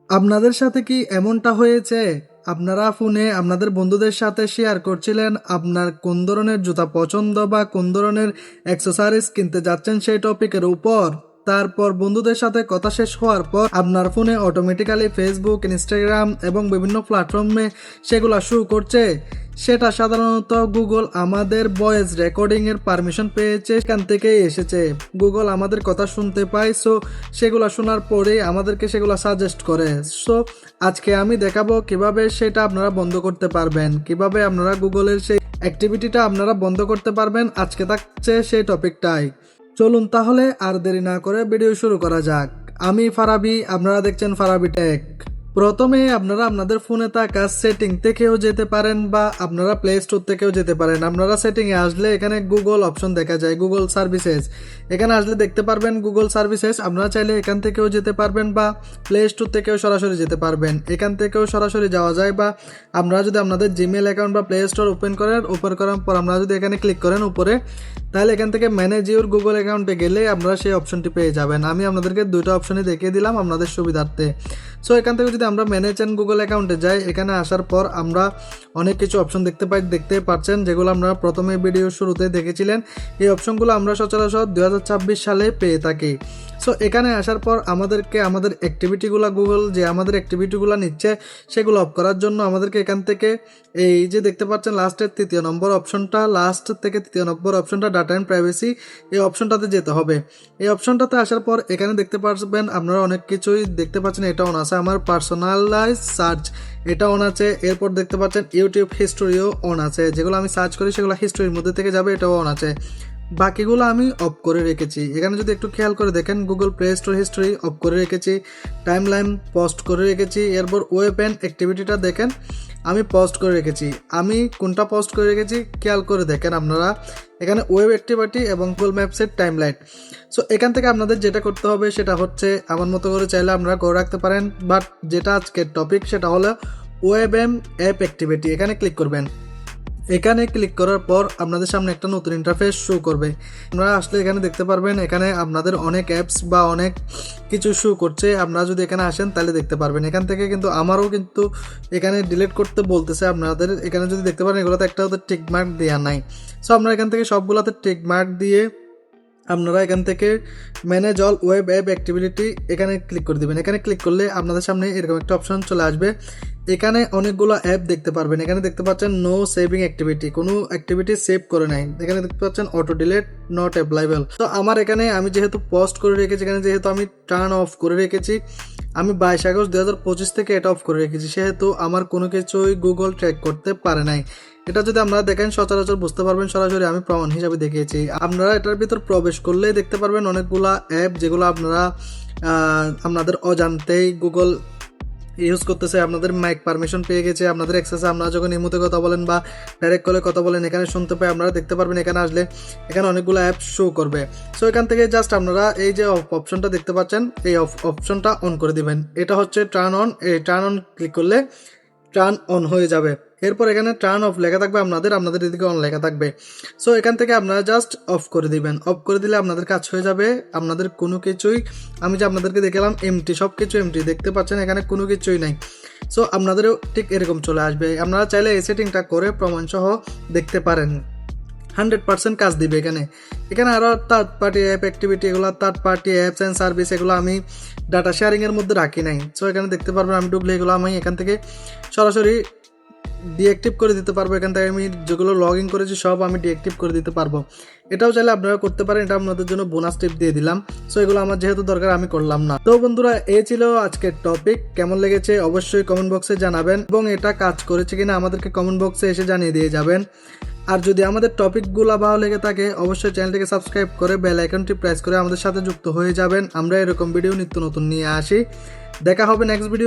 আপনাদের সাথে কি এমনটা হয়েছে? আপনারা ফোনে আপনাদের বন্ধুদের সাথে শেয়ার করছিলেন আপনার কোন ধরনের জুতা পছন্দ বা কোন ধরনের অ্যাক্সেসরিজ কিনতে যাচ্ছেন সেই টপিকের উপর। তারপর বন্ধুদের সাথে কথা শেষ হওয়ার পর আপনার ফোনে অটোমেটিক্যালি ফেসবুক, ইনস্টাগ্রাম এবং বিভিন্ন প্ল্যাটফর্মে সেগুলা শো করছে। সেটা সাধারণত গুগল আমাদের ভয়েস রেকর্ডিং এর পারমিশন পেয়েছে, সেখান থেকেই এসেছে। গুগল আমাদের কথা শুনতে পায়, সো সেগুলা শোনার পরে আমাদেরকে সেগুলা সাজেস্ট করে। সো আজকে আমি দেখাবো কিভাবে সেটা আপনারা বন্ধ করতে পারবেন, কিভাবে আপনারা গুগলের সেই অ্যাক্টিভিটিটা আপনারা বন্ধ করতে পারবেন। আজকে থাকছে সেই টপিকটাই। চলুন তাহলে আর দেরি না করে ভিডিও শুরু করা যাক। আমি ফারাবি, আপনারা দেখছেন ফারাবি টেক। প্রথমে আপনারা আপনাদের ফোনে থাকা সেটিং থেকেও যেতে পারেন বা আপনারা প্লে স্টোর থেকেও যেতে পারেন। আপনারা সেটিংয়ে আসলে এখানে গুগল অপশন দেখা যায়, গুগল সার্ভিসেস। এখানে আসলে দেখতে পারবেন গুগল সার্ভিসেস। আপনারা চাইলে এখান থেকেও যেতে পারবেন বা প্লে স্টোর থেকেও সরাসরি যেতে পারবেন। এখান থেকেও সরাসরি যাওয়া যায়, বা আপনারা যদি আপনাদের জিমেল অ্যাকাউন্ট বা প্লে স্টোর ওপেন করার পর আপনারা যদি এখানে ক্লিক করেন উপরে, তাহলে এখান থেকে ম্যানেজ ইউর গুগল অ্যাকাউন্টে গেলে আপনারা সেই অপশনটি পেয়ে যাবেন। আমি আপনাদেরকে দুটো অপশনই দেখিয়ে দিলাম আপনাদের সুবিধার্থে। সো এখান থেকে যদি আমরা ম্যানেজ অ্যান্ড গুগল অ্যাকাউন্টে যাই, এখানে আসার পর আমরা অনেক কিছু অপশন দেখতে পাচ্ছেন, যেগুলো আপনারা প্রথমে ভিডিও শুরুতে দেখেছিলেন। এই অপশনগুলো আমরা সচরাচর 2026 সালে পেয়ে থাকি। সো এখানে আসার পর আমাদেরকে আমাদের অ্যাক্টিভিটিগুলো, গুগল যে আমাদের অ্যাক্টিভিটিগুলো নিচ্ছে সেগুলো অফ করার জন্য আমাদেরকে এখান থেকে এই যে দেখতে পাচ্ছেন লাস্টের তৃতীয় নম্বর অপশনটা, লাস্ট থেকে তৃতীয় নম্বর অপশনটা ডাটা অ্যান্ড প্রাইভেসি, এই অপশনটাতে যেতে হবে। এই অপশনটাতে আসার পর এখানে দেখতে পাচ্ছেন আপনারা অনেক কিছুই দেখতে পাচ্ছেন। এটা অন আছে, আমার পার্সোনালাইজ সার্চ এটা অন আছে। এরপর দেখতে পাচ্ছেন ইউটিউব হিস্টোরিও অন আছে, যেগুলো আমি সার্চ করি সেগুলো হিস্টোরির মধ্যে থেকে যাবে, এটাও অন আছে। বাকিগুলো আমি অফ করে রেখেছি। এখানে যদি একটু খেয়াল করে দেখেন, Google play store history of করে রেখেছি, টাইমলাইন পোস্ট করে রেখেছি। এরপর ওয়েব অ্যান্ড অ্যাক্টিভিটিটা দেখেন আমি পোস্ট করে রেখেছি। আমি কোনটা পোস্ট করে রেখেছি খেয়াল করে দেখেন আপনারা, এখানে ওয়েব অ্যাক্টিভিটি এবং গুগল ম্যাপসের টাইমলাইন। সো এখান থেকে আপনাদের যেটা করতে হবে সেটা হচ্ছে আমার মতো করে চাইলে আপনারা করে রাখতে পারেন, বাট যেটা আজকের টপিক সেটা হলো ওয়েব অ্যাপ অ্যাক্টিভিটি। এখানে ক্লিক করবেন। এখানে ক্লিক করার পর আপনাদের সামনে একটা নতুন ইন্টারফেস শো করবে। আপনারা আসলে এখানে দেখতে পারবেন এখানে আপনাদের অনেক অ্যাপস বা অনেক কিছু শো করছে। আপনারা যদি এখানে আসেন তাহলে দেখতে পারবেন। এখান থেকে কিন্তু আমারও কিন্তু এখানে ডিলিট করতে বলতেছে আপনাদের। এখানে যদি দেখতে পারেন এগুলোতে একটা টিক মার্ক দেওয়া নাই। সো আপনারা এখান থেকে সবগুলোতে টিক মার্ক দিয়ে আপনারা এখান থেকে manage all web app activity এখানে ক্লিক করে দেবেন। এখানে ক্লিক করলে আপনাদের সামনে এরকম একটা অপশন চলে আসবে। এখানে অনেকগুলো অ্যাপ দেখতে পারবেন। এখানে দেখতে পাচ্ছেন নো সেভিং অ্যাক্টিভিটি, কোনো অ্যাক্টিভিটি সেভ করে নাই। এখানে দেখতে পাচ্ছেন অটো ডিলেট নট অ্যাপ্লাইবল। তো আমার এখানে আমি যেহেতু পোস্ট করে রেখেছি, এখানে যেহেতু আমি টার্ন অফ করে রেখেছি, আমি 22 আগস্ট 2025 থেকে এটা অফ করে রেখেছি, সেহেতু আমার কোনো কিছুই গুগল ট্র্যাক করতে পারে নাই। এটা যদি আপনারা দেখেন সচরাচর বুঝতে পারবেন, সরাসরি আমি প্রমাণ হিসাবে দেখিয়েছি। আপনারা এটার ভিতর প্রবেশ করলেই দেখতে পারবেন অনেকগুলা অ্যাপ যেগুলো আপনারা আপনাদের অজান্তেই গুগল ইউজ করতেছে। আপনাদের মাইক পারমিশন পেয়ে গেছে, আপনাদের অ্যাক্সেসে আপনারা যখন ইমোতে কথা বলেন বা ডাইরেক্ট কলে কথা বলেন এখানে শুনতে পাই। আপনারা দেখতে পারবেন এখানে আসলে এখানে অনেকগুলো অ্যাপ শো করবে। সো এখান থেকে জাস্ট আপনারা এই যে অপশনটা দেখতে পাচ্ছেন এই অপশনটা অন করে দিবেন। এটা হচ্ছে টার্ন অন। এই টার্ন অন ক্লিক করলে টার্ন অন হয়ে যাবে। এরপর এখানে টার্ন অফ লেখা থাকবে, আপনাদের এদিকে অন লেখা থাকবে। সো এখান থেকে আপনারা জাস্ট অফ করে দিবেন। অফ করে দিলে আপনাদের কাজ হয়ে যাবে। আপনাদের কোনো কিছুই, আমি যে আপনাদেরকে দেখালাম এমটি, সব কিছু এমটি দেখতে পাচ্ছেন, এখানে কোনো কিছুই নাই। সো আপনাদেরও ঠিক এরকম চলে আসবে। আপনারা চাইলে এই সেটিংটা করে প্রমাণসহ দেখতে পারেন, 100% কাজ দিবে। এখানে আরও থার্ড পার্টি অ্যাপ অ্যাক্টিভিটি, এগুলো third party apps and service, এগুলো আমি ডাটা শেয়ারিংয়ের মধ্যে রাখি নাই। সো এখানে দেখতে পারবেন আমি ঢুকলে এগুলো আমি এখান থেকে সরাসরি ডিঅ্যাক্টিভ করে দিতে পারবো। এখান থেকে আমি যেগুলো লগ ইন করেছি সব আমি ডিঅ্যাক্টিভ করে দিতে পারবো। এটাও চাইলে আপনারা করতে পারেন, এটা আপনাদের জন্য বোনাস টিপ দিয়ে দিলাম। সো এগুলো আমার যেহেতু দরকার আমি করলাম না। তো বন্ধুরা, এই ছিল আজকের টপিক। কেমন লেগেছে অবশ্যই কমেন্ট বক্সে জানাবেন, এবং এটা কাজ করেছে কিনা আমাদেরকে কমেন্ট বক্সে এসে জানিয়ে দিয়ে যাবেন। আর যদি আমাদের টপিকগুলো ভালো লেগে থাকে অবশ্যই চ্যানেলটিকে সাবস্ক্রাইব করে বেল আইকনটি প্রেস করে আমাদের সাথে যুক্ত হয়ে যাবেন। আমরা এরকম ভিডিও নিত্য নতুন নিয়ে আসি। দেখা হবে নেক্সট ভিডিও।